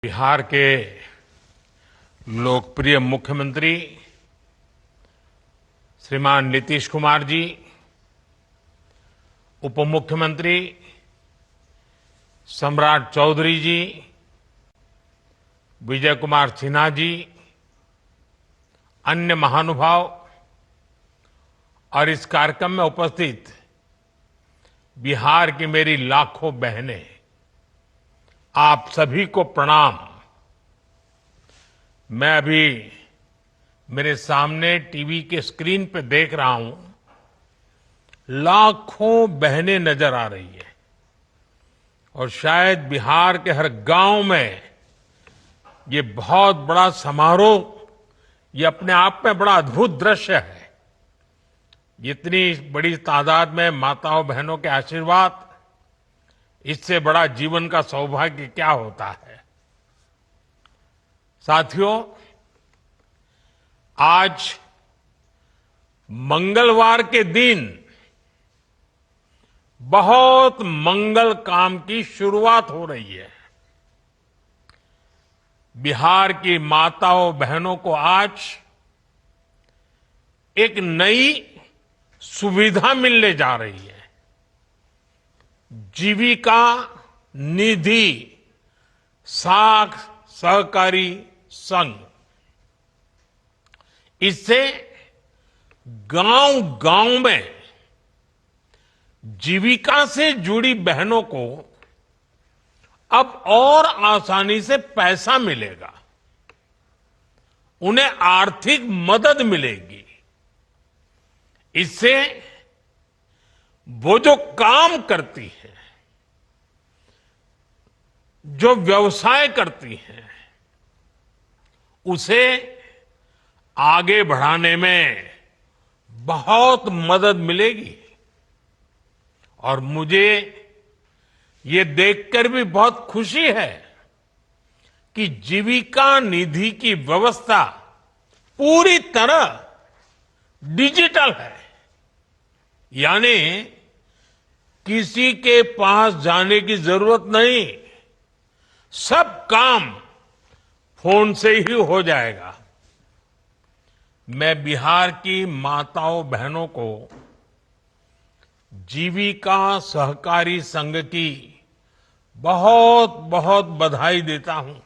बिहार के लोकप्रिय मुख्यमंत्री श्रीमान नीतीश कुमार जी, उप मुख्यमंत्री सम्राट चौधरी जी, विजय कुमार सिन्हा जी, अन्य महानुभाव और इस कार्यक्रम में उपस्थित बिहार की मेरी लाखों बहनें, आप सभी को प्रणाम। मैं अभी मेरे सामने टीवी के स्क्रीन पे देख रहा हूं, लाखों बहनें नजर आ रही है और शायद बिहार के हर गांव में ये बहुत बड़ा समारोह, ये अपने आप में बड़ा अद्भुत दृश्य है। इतनी बड़ी तादाद में माताओं बहनों के आशीर्वाद, इससे बड़ा जीवन का सौभाग्य क्या होता है। साथियों, आज मंगलवार के दिन बहुत मंगल काम की शुरुआत हो रही है। बिहार की माताओं बहनों को आज एक नई सुविधा मिलने जा रही है, जीविका निधि साख सहकारी संघ। इससे गांव-गांव में जीविका से जुड़ी बहनों को अब और आसानी से पैसा मिलेगा, उन्हें आर्थिक मदद मिलेगी। इससे वो जो काम करती है, जो व्यवसाय करती है, उसे आगे बढ़ाने में बहुत मदद मिलेगी। और मुझे ये देखकर भी बहुत खुशी है कि जीविका निधि की व्यवस्था पूरी तरह डिजिटल है, यानी किसी के पास जाने की जरूरत नहीं, सब काम फोन से ही हो जाएगा। मैं बिहार की माताओं बहनों को जीविका सहकारी संघ की बहुत बहुत बधाई देता हूं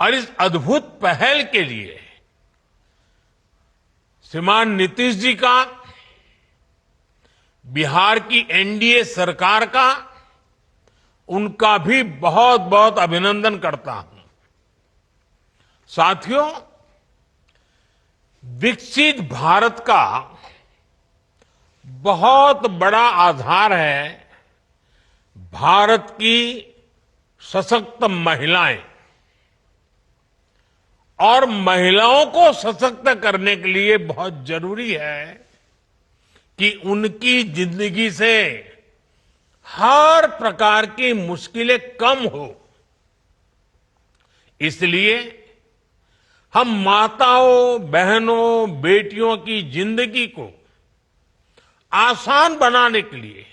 और इस अद्भुत पहल के लिए श्रीमान नीतीश जी का, बिहार की एनडीए सरकार का, उनका भी बहुत बहुत अभिनंदन करता हूं। साथियों, विकसित भारत का बहुत बड़ा आधार है भारत की सशक्त महिलाएं। और महिलाओं को सशक्त करने के लिए बहुत जरूरी है कि उनकी जिंदगी से हर प्रकार की मुश्किलें कम हो। इसलिए हम माताओं बहनों बेटियों की जिंदगी को आसान बनाने के लिए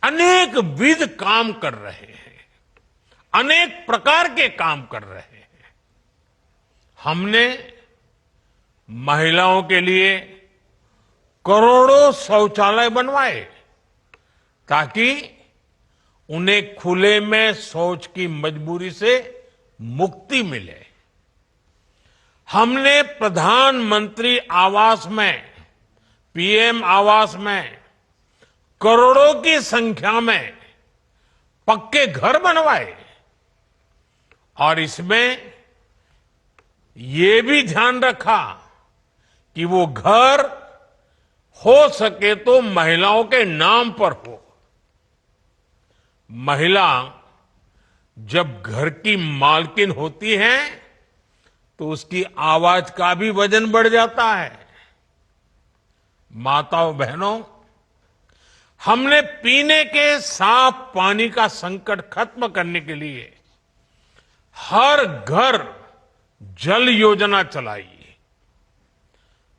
अनेक विध काम कर रहे हैं, अनेक प्रकार के काम कर रहे हैं। हमने महिलाओं के लिए करोड़ों शौचालय बनवाए ताकि उन्हें खुले में शौच की मजबूरी से मुक्ति मिले। हमने प्रधानमंत्री आवास में, पीएम आवास में करोड़ों की संख्या में पक्के घर बनवाए और इसमें ये भी ध्यान रखा कि वो घर हो सके तो महिलाओं के नाम पर हो। महिला जब घर की मालकिन होती है तो उसकी आवाज का भी वजन बढ़ जाता है। माताओं बहनों, हमने पीने के साफ पानी का संकट खत्म करने के लिए हर घर जल योजना चलाई।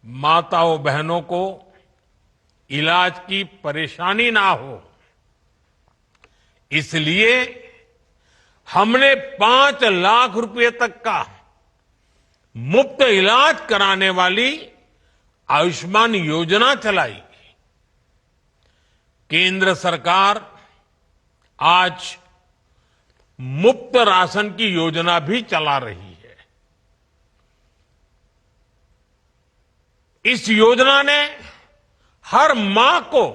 माताओं बहनों को इलाज की परेशानी ना हो, इसलिए हमने 5 लाख रुपए तक का मुफ्त इलाज कराने वाली आयुष्मान योजना चलाई। केंद्र सरकार आज मुफ्त राशन की योजना भी चला रही है। इस योजना ने हर मां को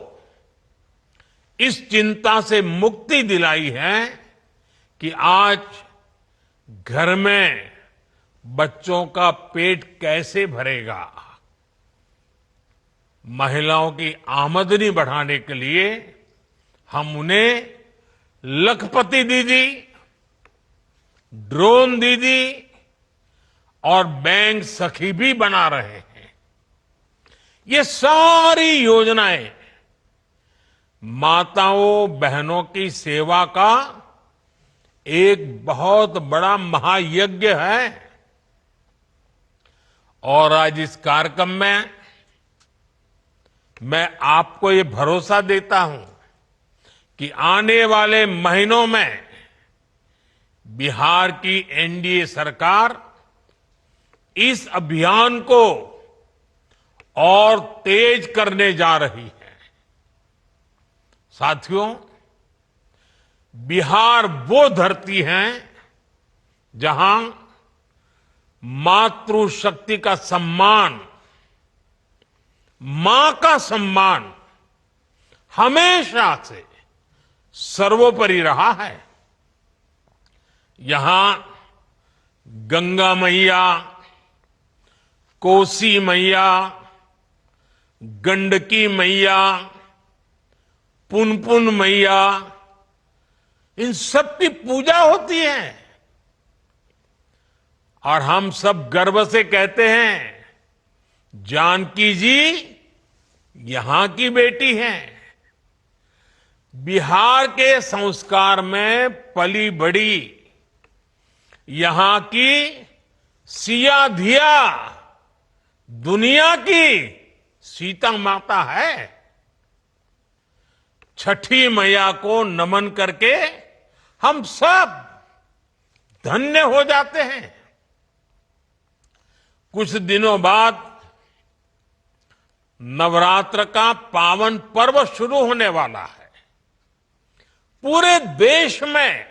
इस चिंता से मुक्ति दिलाई है कि आज घर में बच्चों का पेट कैसे भरेगा। महिलाओं की आमदनी बढ़ाने के लिए हम उन्हें लखपति दीदी, ड्रोन दीदी और बैंक सखी भी बना रहे हैं। ये सारी योजनाएं माताओं बहनों की सेवा का एक बहुत बड़ा महायज्ञ है। और आज इस कार्यक्रम में मैं आपको ये भरोसा देता हूं कि आने वाले महीनों में बिहार की एनडीए सरकार इस अभियान को और तेज करने जा रही है। साथियों, बिहार वो धरती है जहां मातृशक्ति का सम्मान, मां का सम्मान हमेशा से सर्वोपरि रहा है। यहां गंगा मैया, कोसी मैया, गंडकी मैया, पुनपुन मैया, इन सब की पूजा होती है। और हम सब गर्व से कहते हैं, जानकी जी यहां की बेटी हैं। बिहार के संस्कार में पली बड़ी यहां की सिया धिया दुनिया की सीता माता है। छठी मैया को नमन करके हम सब धन्य हो जाते हैं। कुछ दिनों बाद नवरात्र का पावन पर्व शुरू होने वाला है। पूरे देश में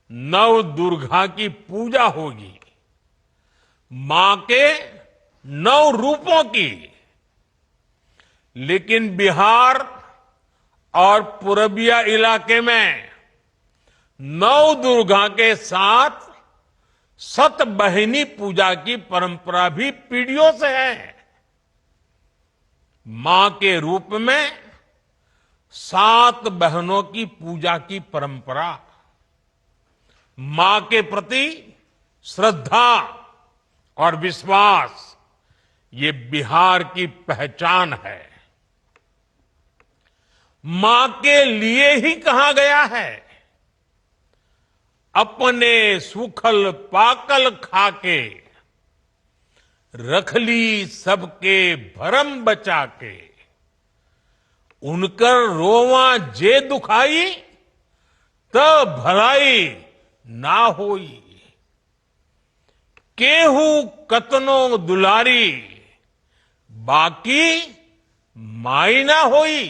नव दुर्गा की पूजा होगी, मां के 9 रूपों की। लेकिन बिहार और पूर्विया इलाके में नव दुर्गा के साथ सतबहिनी पूजा की परंपरा भी पीढ़ियों से है। मां के रूप में 7 बहनों की पूजा की परंपरा, मां के प्रति श्रद्धा और विश्वास, ये बिहार की पहचान है। मां के लिए ही कहा गया है, अपने सुखल पाकल खाके, रख ली सबके भरम बचा के। उनकर रोवा जे दुखाई, तब भलाई ना होई। केहू कतनो दुलारी, बाकी माई ना होई।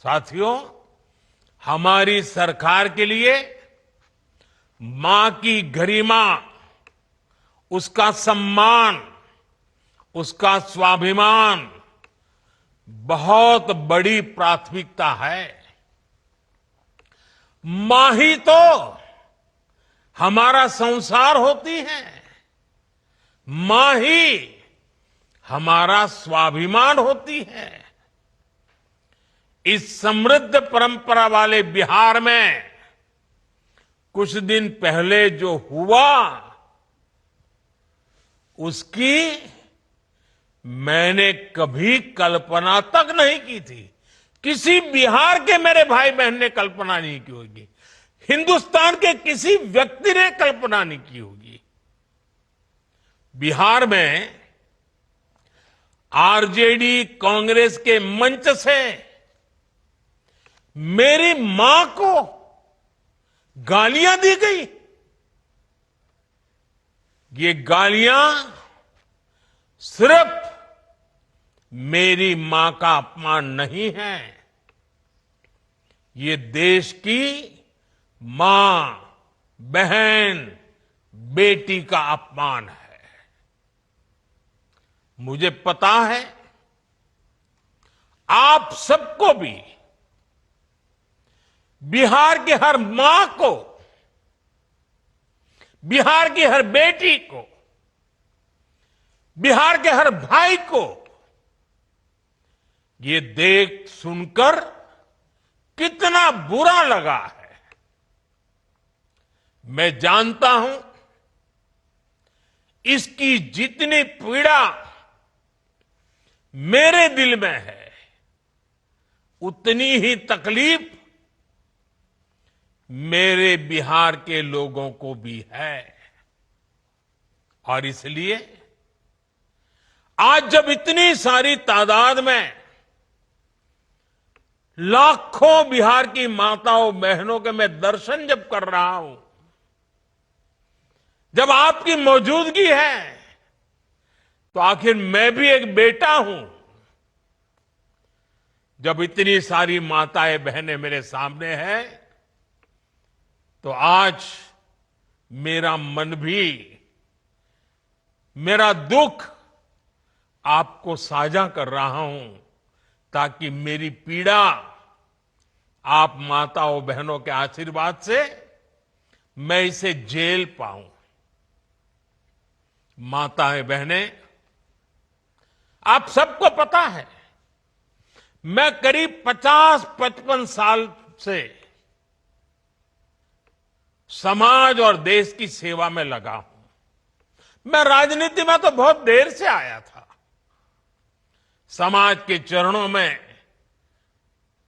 साथियों, हमारी सरकार के लिए मां की गरिमा, उसका सम्मान, उसका स्वाभिमान बहुत बड़ी प्राथमिकता है। मां ही तो हमारा संसार होती है, मां ही हमारा स्वाभिमान होती है। इस समृद्ध परंपरा वाले बिहार में कुछ दिन पहले जो हुआ, उसकी मैंने कभी कल्पना तक नहीं की थी। किसी बिहार के मेरे भाई बहन ने कल्पना नहीं की होगी, हिंदुस्तान के किसी व्यक्ति ने कल्पना नहीं की होगी। बिहार में आरजेडी कांग्रेस के मंच से मेरी मां को गालियां दी गई। ये गालियां सिर्फ मेरी मां का अपमान नहीं है, ये देश की मां, बहन, बेटी का अपमान है। मुझे पता है आप सबको भी बिहार की हर मां को, बिहार की हर बेटी को, बिहार के हर भाई को ये देख सुनकर कितना बुरा लगा है। मैं जानता हूं इसकी जितनी पीड़ा मेरे दिल में है, उतनी ही तकलीफ मेरे बिहार के लोगों को भी है। और इसलिए आज जब इतनी सारी तादाद में लाखों बिहार की माताओं बहनों के मैं दर्शन जब कर रहा हूं, जब आपकी मौजूदगी है, तो आखिर मैं भी एक बेटा हूं। जब इतनी सारी माताएं बहनें मेरे सामने हैं, तो आज मेरा मन भी, मेरा दुख आपको साझा कर रहा हूं, ताकि मेरी पीड़ा आप माताओं बहनों के आशीर्वाद से मैं इसे झेल पाऊं। माताएं बहनें, आप सबको पता है मैं करीब 50-55 साल से समाज और देश की सेवा में लगा हूं। मैं राजनीति में तो बहुत देर से आया था। समाज के चरणों में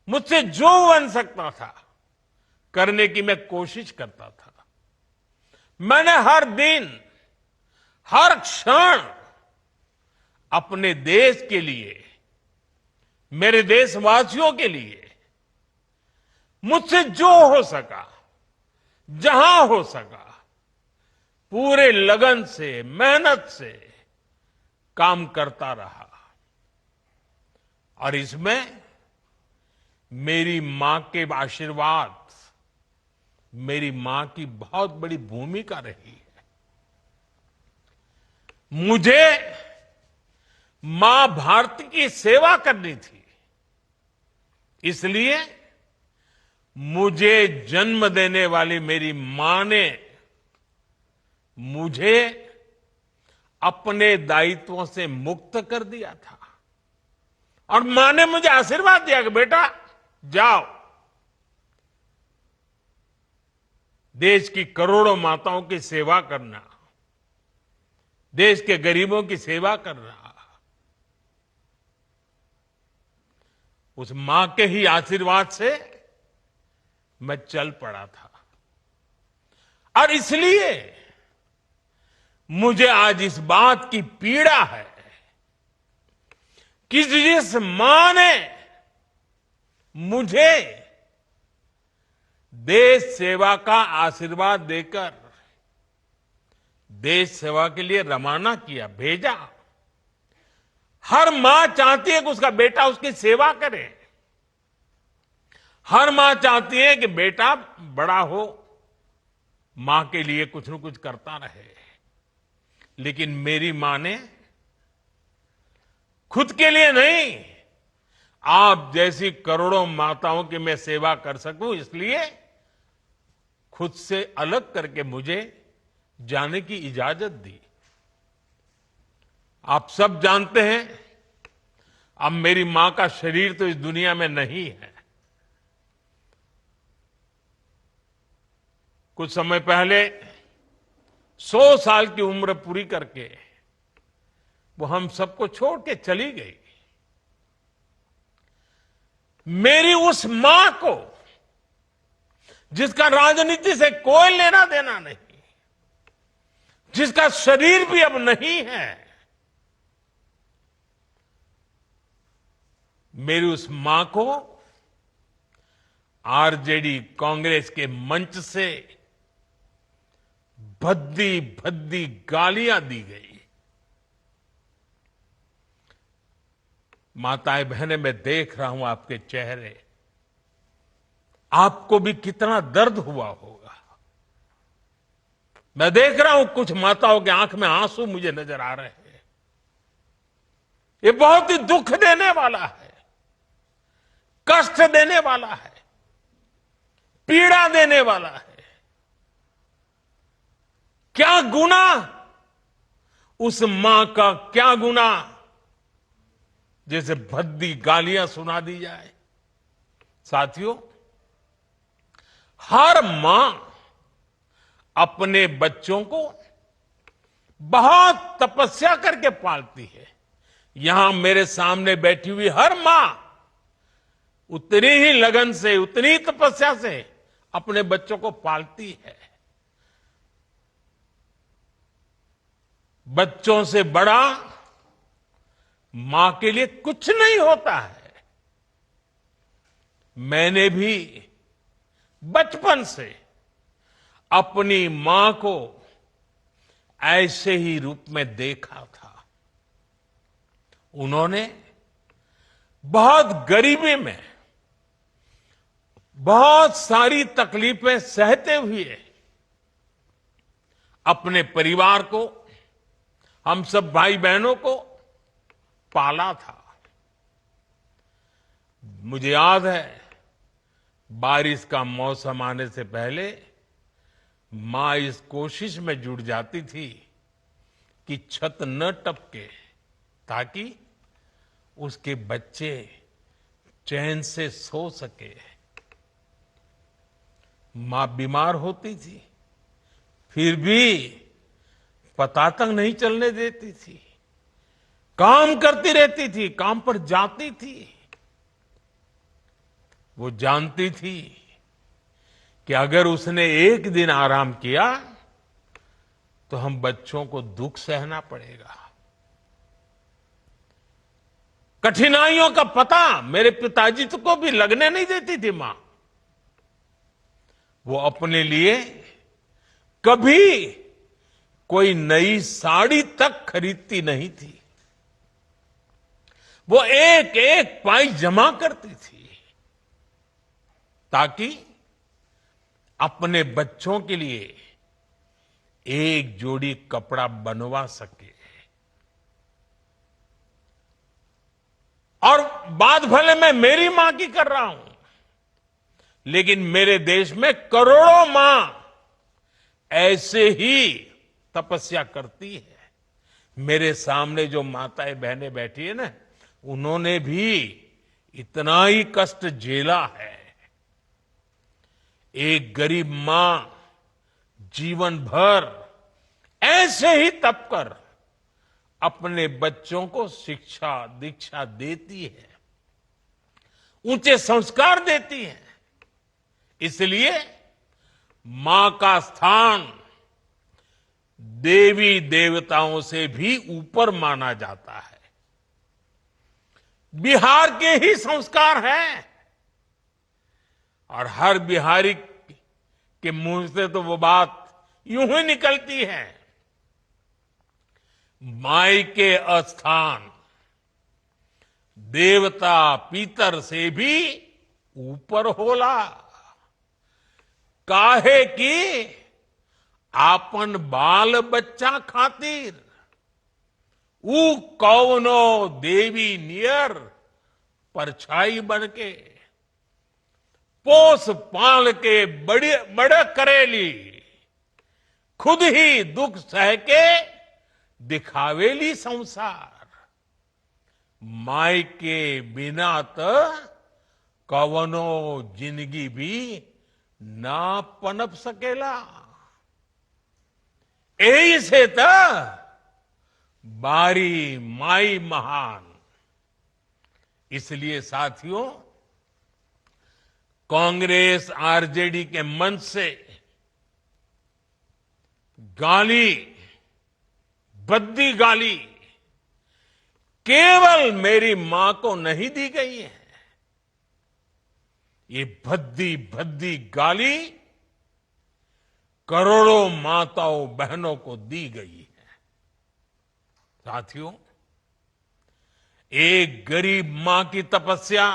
मुझसे जो बन सकता था करने की मैं कोशिश करता था। मैंने हर दिन, हर क्षण अपने देश के लिए, मेरे देशवासियों के लिए मुझसे जो हो सका, जहां हो सका, पूरे लगन से, मेहनत से काम करता रहा। और इसमें मेरी मां के आशीर्वाद, मेरी मां की बहुत बड़ी भूमिका रही है। मुझे मां भारती की सेवा करनी थी, इसलिए मुझे जन्म देने वाली मेरी मां ने मुझे अपने दायित्वों से मुक्त कर दिया था। और मां ने मुझे आशीर्वाद दिया कि बेटा जाओ, देश की करोड़ों माताओं की सेवा करना, देश के गरीबों की सेवा करना। उस मां के ही आशीर्वाद से मैं चल पड़ा था। और इसलिए मुझे आज इस बात की पीड़ा है कि जिस मां ने मुझे देश सेवा का आशीर्वाद देकर देश सेवा के लिए रवाना किया, भेजा। हर मां चाहती है कि उसका बेटा उसकी सेवा करे। हर मां चाहती है कि बेटा बड़ा हो, मां के लिए कुछ न कुछ करता रहे। लेकिन मेरी मां ने खुद के लिए नहीं, आप जैसी करोड़ों माताओं की मैं सेवा कर सकूं, इसलिए खुद से अलग करके मुझे जाने की इजाजत दी। आप सब जानते हैं, अब मेरी मां का शरीर तो इस दुनिया में नहीं है। कुछ समय पहले 100 साल की उम्र पूरी करके वो हम सबको छोड़ के चली गई। मेरी उस मां को, जिसका राजनीति से कोई लेना देना नहीं, जिसका शरीर भी अब नहीं है, मेरी उस मां को आरजेडी कांग्रेस के मंच से भद्दी भद्दी गालियां दी गई। माताएं बहनें, मैं देख रहा हूं आपके चेहरे, आपको भी कितना दर्द हुआ होगा। मैं देख रहा हूं कुछ माताओं की आंख में आंसू मुझे नजर आ रहे हैं। ये बहुत ही दुख देने वाला है, कष्ट देने वाला है, पीड़ा देने वाला है। क्या गुना उस मां का, क्या गुना जैसे भद्दी गालियां सुना दी जाए। साथियों, हर मां अपने बच्चों को बहुत तपस्या करके पालती है। यहां मेरे सामने बैठी हुई हर मां उतनी ही लगन से, उतनी ही तपस्या से अपने बच्चों को पालती है। बच्चों से बड़ा मां के लिए कुछ नहीं होता है। मैंने भी बचपन से अपनी मां को ऐसे ही रूप में देखा था। उन्होंने बहुत गरीबी में बहुत सारी तकलीफें सहते हुए अपने परिवार को, हम सब भाई बहनों को पाला था। मुझे याद है, बारिश का मौसम आने से पहले मां इस कोशिश में जुट जाती थी कि छत न टपके, ताकि उसके बच्चे चैन से सो सके। मां बीमार होती थी, फिर भी पता तक नहीं चलने देती थी, काम करती रहती थी, काम पर जाती थी। वो जानती थी कि अगर उसने एक दिन आराम किया तो हम बच्चों को दुख सहना पड़ेगा। कठिनाइयों का पता मेरे पिताजी को भी लगने नहीं देती थी मां। वो अपने लिए कभी कोई नई साड़ी तक खरीदती नहीं थी। वो एक एक पाई जमा करती थी ताकि अपने बच्चों के लिए एक जोड़ी कपड़ा बनवा सके। और बात भले मैं मेरी मां की कर रहा हूं, लेकिन मेरे देश में करोड़ों मां ऐसे ही तपस्या करती है। मेरे सामने जो माताएं बहनें बैठी है ना, उन्होंने भी इतना ही कष्ट झेला है। एक गरीब मां जीवन भर ऐसे ही तप कर अपने बच्चों को शिक्षा दीक्षा देती है, ऊंचे संस्कार देती है। इसलिए मां का स्थान देवी देवताओं से भी ऊपर माना जाता है। बिहार के ही संस्कार हैं, और हर बिहारी के मुंह से तो वो बात यूं ही निकलती है, माई के स्थान देवता पितर से भी ऊपर होला। काहे की आपन बाल बच्चा खातिर ऊ कौनो देवी नियर परछाई बनके पोस पाल के बड़े करेली, खुद ही दुख सह के दिखावेली संसार। माई के बिना तो कवनो जिंदगी भी ना पनप सकेला। यही से तो बारी माई महान। इसलिए साथियों, कांग्रेस आरजेडी के मंच से गाली, भद्दी गाली केवल मेरी मां को नहीं दी गई है, ये भद्दी भद्दी गाली करोड़ों माताओं बहनों को दी गई है। साथियों, एक गरीब मां की तपस्या,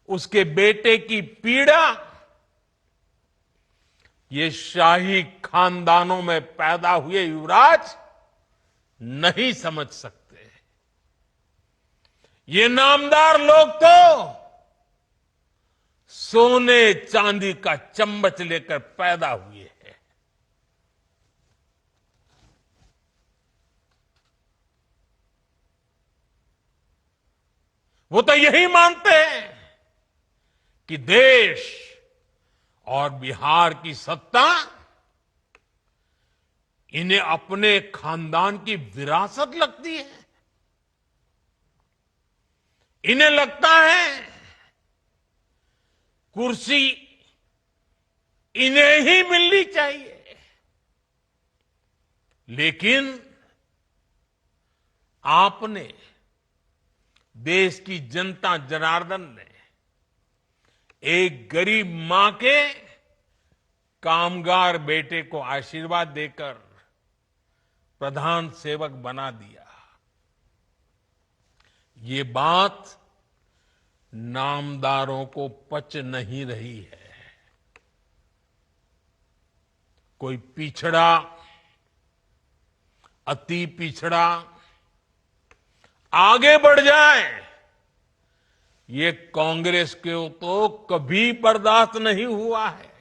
उसके बेटे की पीड़ा, ये शाही खानदानों में पैदा हुए युवराज नहीं समझ सकते। ये नामदार लोग तो सोने चांदी का चम्मच लेकर पैदा हुए हैं। वो तो यही मानते हैं कि देश और बिहार की सत्ता इन्हें अपने खानदान की विरासत लगती है। इन्हें लगता है कुर्सी इन्हें ही मिलनी चाहिए। लेकिन आपने, देश की जनता जनार्दन ने एक गरीब मां के कामगार बेटे को आशीर्वाद देकर प्रधान सेवक बना दिया। ये बात नामदारों को पच नहीं रही है। कोई पिछड़ा, अति पिछड़ा आगे बढ़ जाए, ये कांग्रेस को तो कभी बर्दाश्त नहीं हुआ है।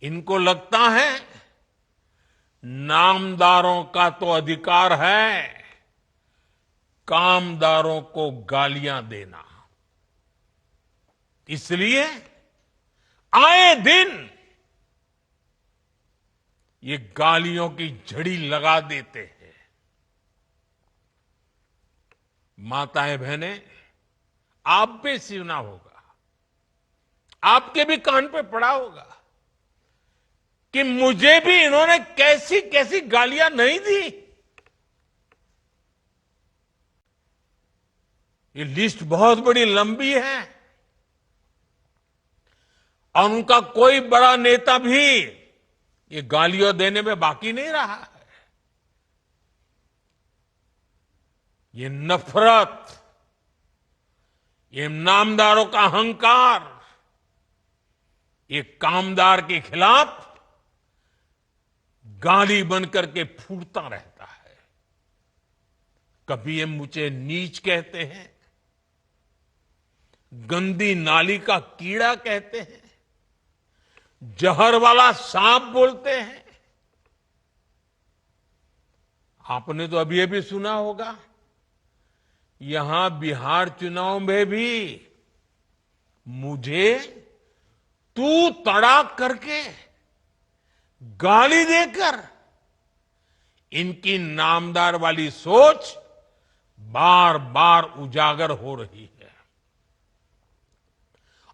इनको लगता है नामदारों का तो अधिकार है कामदारों को गालियां देना। इसलिए आए दिन ये गालियों की झड़ी लगा देते हैं। माताएं बहनें, आप भी सुना होगा, आपके भी कान पे पड़ा होगा कि मुझे भी इन्होंने कैसी कैसी गालियां नहीं दी। ये लिस्ट बहुत बड़ी लंबी है और उनका कोई बड़ा नेता भी ये गालियां देने में बाकी नहीं रहा है। ये नफरत, ये नामदारों का अहंकार, ये कामदार के खिलाफ गाली बनकर के फूटता रहता है। कभी ये मुझे नीच कहते हैं, गंदी नाली का कीड़ा कहते हैं, जहर वाला सांप बोलते हैं। आपने तो अभी अभी सुना होगा, यहां बिहार चुनाव में भी मुझे तू तड़ाक करके गाली देकर इनकी नामदार वाली सोच बार बार उजागर हो रही है।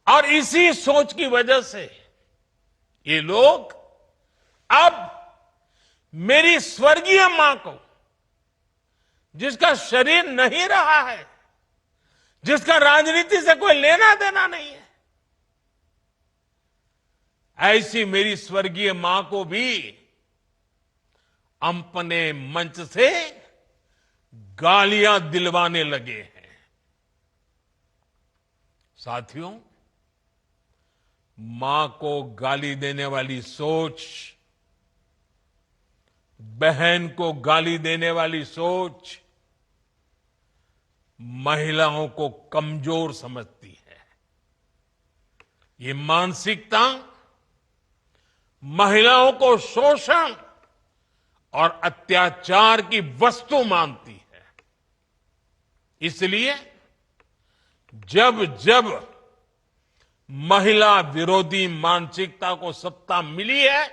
और इसी सोच की वजह से ये लोग अब मेरी स्वर्गीय मां को, जिसका शरीर नहीं रहा है, जिसका राजनीति से कोई लेना देना नहीं है, ऐसी मेरी स्वर्गीय मां को भी अपने मंच से गालियां दिलवाने लगे हैं। साथियों, मां को गाली देने वाली सोच, बहन को गाली देने वाली सोच महिलाओं को कमजोर समझती है। ये मानसिकता महिलाओं को शोषण और अत्याचार की वस्तु मानती है। इसलिए जब जब महिला विरोधी मानसिकता को सत्ता मिली है,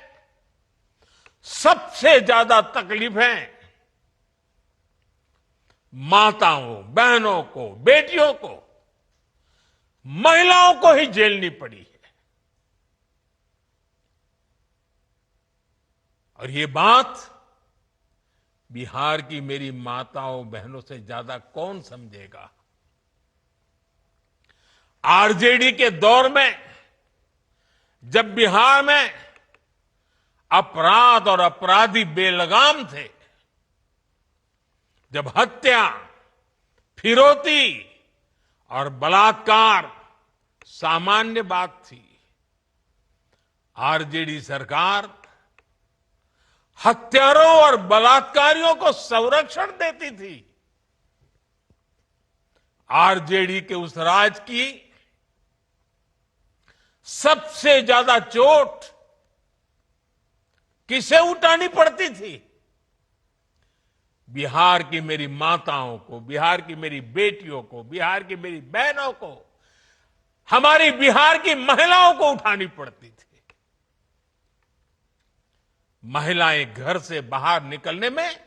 सबसे ज्यादा तकलीफें माताओं, बहनों को, बेटियों को, महिलाओं को ही झेलनी पड़ी है। और ये बात बिहार की मेरी माताओं, बहनों से ज्यादा कौन समझेगा। आरजेडी के दौर में जब बिहार में अपराध और अपराधी बेलगाम थे, जब हत्या, फिरौती और बलात्कार सामान्य बात थी, आरजेडी सरकार हत्यारों और बलात्कारियों को संरक्षण देती थी। आरजेडी के उस राज की सबसे ज्यादा चोट किसे उठानी पड़ती थी? बिहार की मेरी माताओं को, बिहार की मेरी बेटियों को, बिहार की मेरी बहनों को, हमारी बिहार की महिलाओं को उठानी पड़ती थी। महिलाएं घर से बाहर निकलने में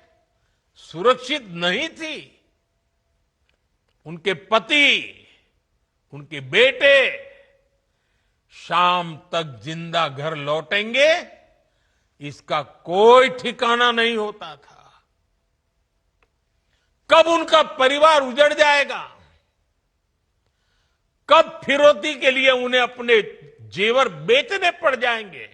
सुरक्षित नहीं थी। उनके पति, उनके बेटे शाम तक जिंदा घर लौटेंगे, इसका कोई ठिकाना नहीं होता था। कब उनका परिवार उजड़ जाएगा, कब फिरौती के लिए उन्हें अपने जेवर बेचने पड़ जाएंगे,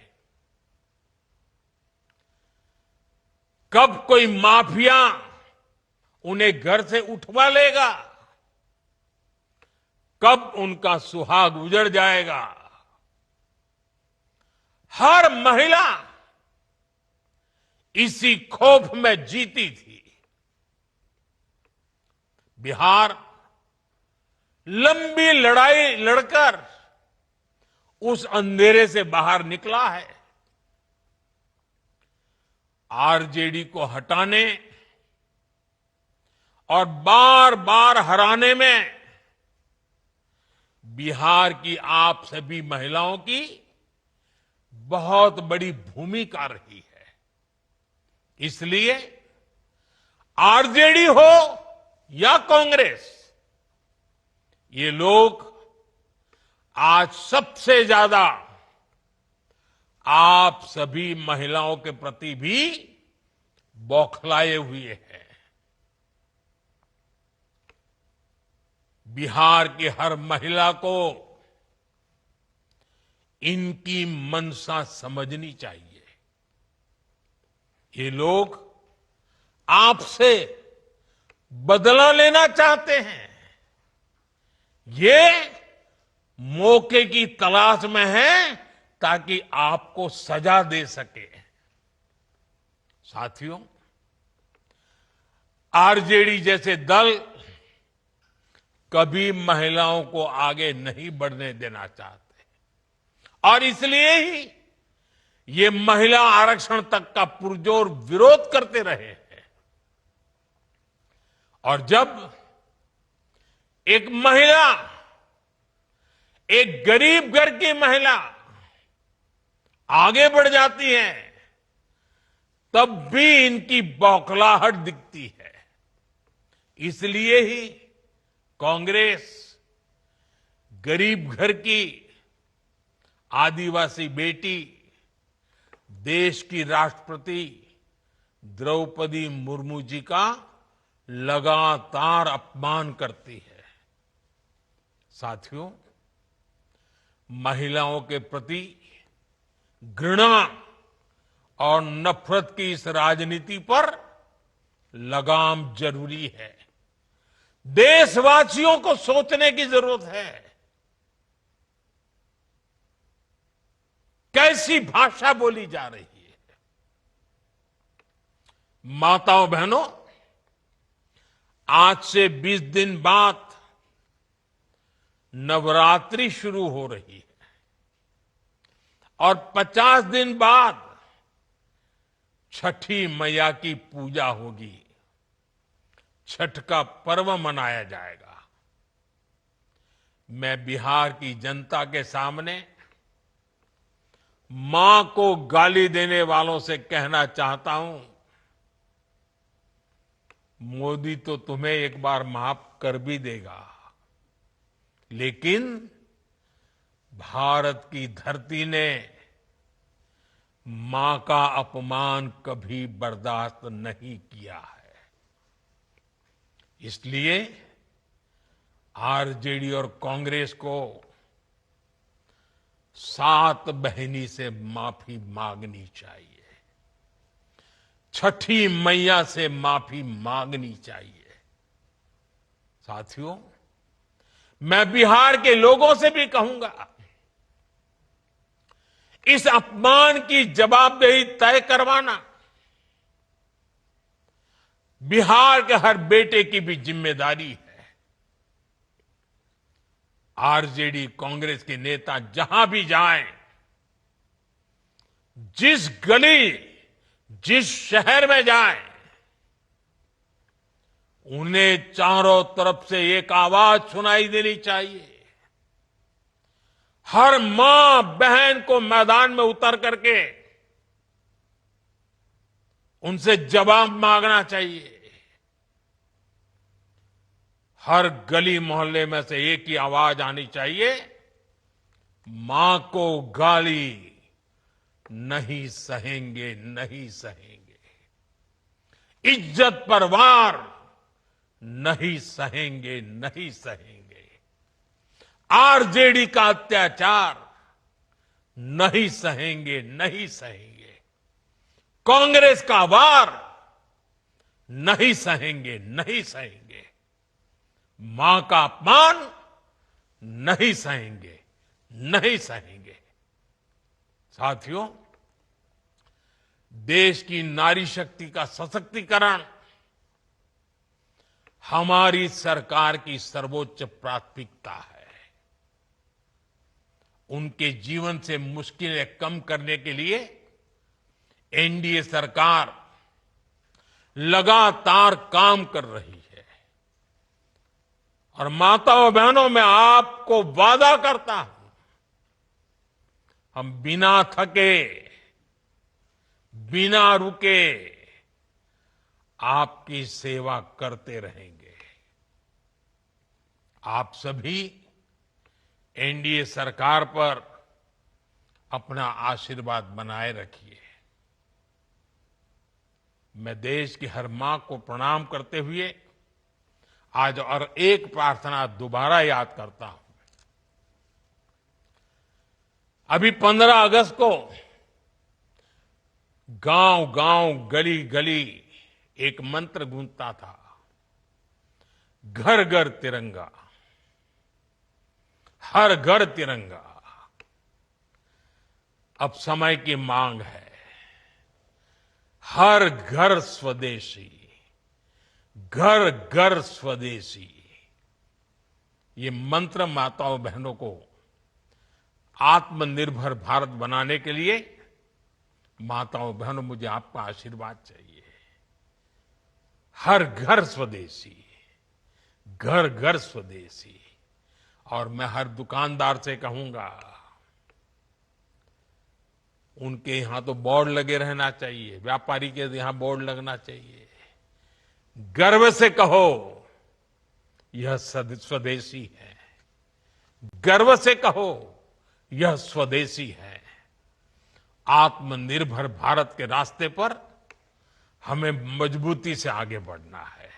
कब कोई माफिया उन्हें घर से उठवा लेगा, कब उनका सुहाग उजड़ जाएगा। हर महिला इसी खौफ में जीती थी। बिहार लंबी लड़ाई लड़कर उस अंधेरे से बाहर निकला है। आरजेडी को हटाने और बार बार हराने में बिहार की आप सभी महिलाओं की बहुत बड़ी भूमिका रही है। इसलिए आरजेडी हो या कांग्रेस, ये लोग आज सबसे ज्यादा आप सभी महिलाओं के प्रति भी बौखलाए हुए हैं। बिहार की हर महिला को इनकी मंशा समझनी चाहिए। ये लोग आपसे बदला लेना चाहते हैं। ये मौके की तलाश में हैं ताकि आपको सजा दे सके। साथियों, आरजेडी जैसे दल कभी महिलाओं को आगे नहीं बढ़ने देना चाहते और इसलिए ही ये महिला आरक्षण तक का पुरजोर विरोध करते रहे हैं। और जब एक महिला, एक गरीब घर की महिला आगे बढ़ जाती है, तब भी इनकी बौखलाहट दिखती है। इसलिए ही कांग्रेस गरीब घर की आदिवासी बेटी, देश की राष्ट्रपति द्रौपदी मुर्मू जी का लगातार अपमान करती है। साथियों, महिलाओं के प्रति घृणा और नफरत की इस राजनीति पर लगाम जरूरी है। देशवासियों को सोचने की जरूरत है। कैसी भाषा बोली जा रही है। माताओं बहनों, आज से 20 दिन बाद नवरात्रि शुरू हो रही है और 50 दिन बाद छठी मैया की पूजा होगी। छठ का पर्व मनाया जाएगा। मैं बिहार की जनता के सामने मां को गाली देने वालों से कहना चाहता हूं, मोदी तो तुम्हें एक बार माफ कर भी देगा, लेकिन भारत की धरती ने मां का अपमान कभी बर्दाश्त नहीं किया है। इसलिए आरजेडी और कांग्रेस को 7 बहिनी से माफी मांगनी चाहिए, छठी मैया से माफी मांगनी चाहिए। साथियों, मैं बिहार के लोगों से भी कहूंगा, इस अपमान की जवाबदेही तय करवाना बिहार के हर बेटे की भी जिम्मेदारी है। आरजेडी कांग्रेस के नेता जहां भी जाएं, जिस गली, जिस शहर में जाएं, उन्हें चारों तरफ से एक आवाज सुनाई देनी चाहिए। हर मां बहन को मैदान में उतर करके उनसे जवाब मांगना चाहिए। हर गली मोहल्ले में से एक ही आवाज आनी चाहिए, मां को गाली नहीं सहेंगे, नहीं सहेंगे। इज्जत पर वार नहीं सहेंगे, नहीं सहेंगे। आरजेडी का अत्याचार नहीं सहेंगे, नहीं सहेंगे। कांग्रेस का वार नहीं सहेंगे, नहीं सहेंगे। मां का अपमान नहीं सहेंगे, नहीं सहेंगे। साथियों, देश की नारी शक्ति का सशक्तिकरण हमारी सरकार की सर्वोच्च प्राथमिकता है। उनके जीवन से मुश्किलें कम करने के लिए एनडीए सरकार लगातार काम कर रही है। और माताओं बहनों, मैं आपको वादा करता हूं, हम बिना थके, बिना रुके आपकी सेवा करते रहेंगे। आप सभी एनडीए सरकार पर अपना आशीर्वाद बनाए रखिए। मैं देश की हर मां को प्रणाम करते हुए आज और एक प्रार्थना दोबारा याद करता हूं। अभी 15 अगस्त को गांव गांव, गली गली एक मंत्र गूंजता था, घर घर तिरंगा, हर घर तिरंगा। अब समय की मांग है, हर घर स्वदेशी, घर घर स्वदेशी। ये मंत्र माताओं बहनों को आत्मनिर्भर भारत बनाने के लिए, माताओं बहनों, मुझे आपका आशीर्वाद चाहिए। हर घर स्वदेशी, घर घर स्वदेशी। और मैं हर दुकानदार से कहूंगा, उनके यहां तो बोर्ड लगे रहना चाहिए, व्यापारी के यहां बोर्ड लगना चाहिए। गर्व से कहो, यह स्वदेशी है। गर्व से कहो, यह स्वदेशी है। आत्मनिर्भर भारत के रास्ते पर हमें मजबूती से आगे बढ़ना है।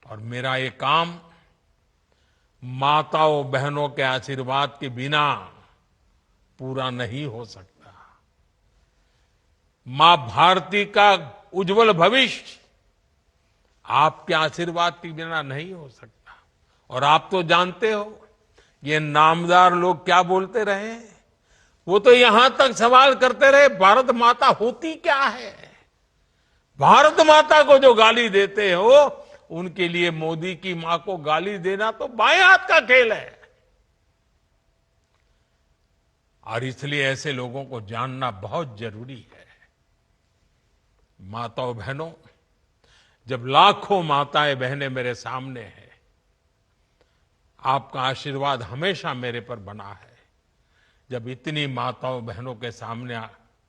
और मेरा ये काम माताओं बहनों के आशीर्वाद के बिना पूरा नहीं हो सकता। मां भारती का उज्जवल भविष्य आपके आशीर्वाद के बिना नहीं हो सकता। और आप तो जानते हो, ये नामदार लोग क्या बोलते रहे, वो तो यहां तक सवाल करते रहे, भारत माता होती क्या है। भारत माता को जो गाली देते हो, उनके लिए मोदी की मां को गाली देना तो बाएं हाथ का खेल है। और इसलिए ऐसे लोगों को जानना बहुत जरूरी है। माताओं बहनों, जब लाखों माताएं बहनें मेरे सामने हैं, आपका आशीर्वाद हमेशा मेरे पर बना है। जब इतनी माताओं बहनों के सामने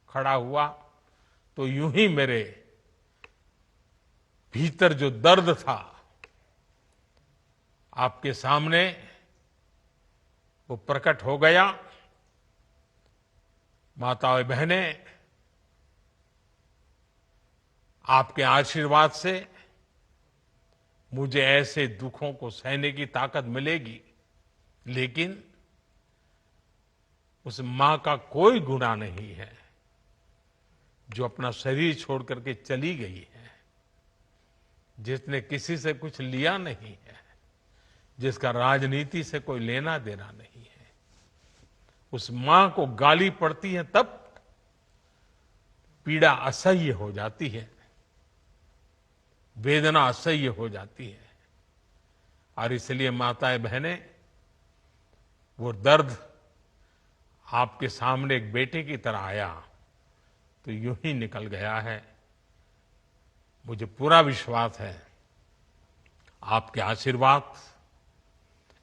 खड़ा हुआ, तो यूं ही मेरे भीतर जो दर्द था, आपके सामने वो प्रकट हो गया। माताएं बहनें, आपके आशीर्वाद से मुझे ऐसे दुखों को सहने की ताकत मिलेगी, लेकिन उस मां का कोई गुनाह नहीं है जो अपना शरीर छोड़ करके चली गई है, जिसने किसी से कुछ लिया नहीं है, जिसका राजनीति से कोई लेना देना नहीं है। उस मां को गाली पड़ती है तब पीड़ा असह्य हो जाती है, वेदना असह्य हो जाती है। और इसलिए माताएं बहनें, वो दर्द आपके सामने एक बेटे की तरह आया तो यूं ही निकल गया है। मुझे पूरा विश्वास है आपके आशीर्वाद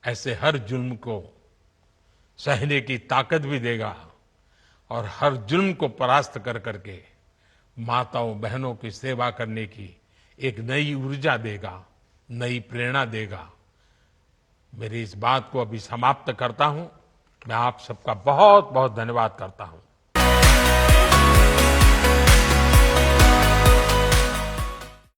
ऐसे हर जुल्म को सहने की ताकत भी देगा और हर जुल्म को परास्त कर करके माताओं बहनों की सेवा करने की एक नई ऊर्जा देगा, नई प्रेरणा देगा। मेरी इस बात को अभी समाप्त करता हूं। मैं आप सबका बहुत बहुत धन्यवाद करता हूं।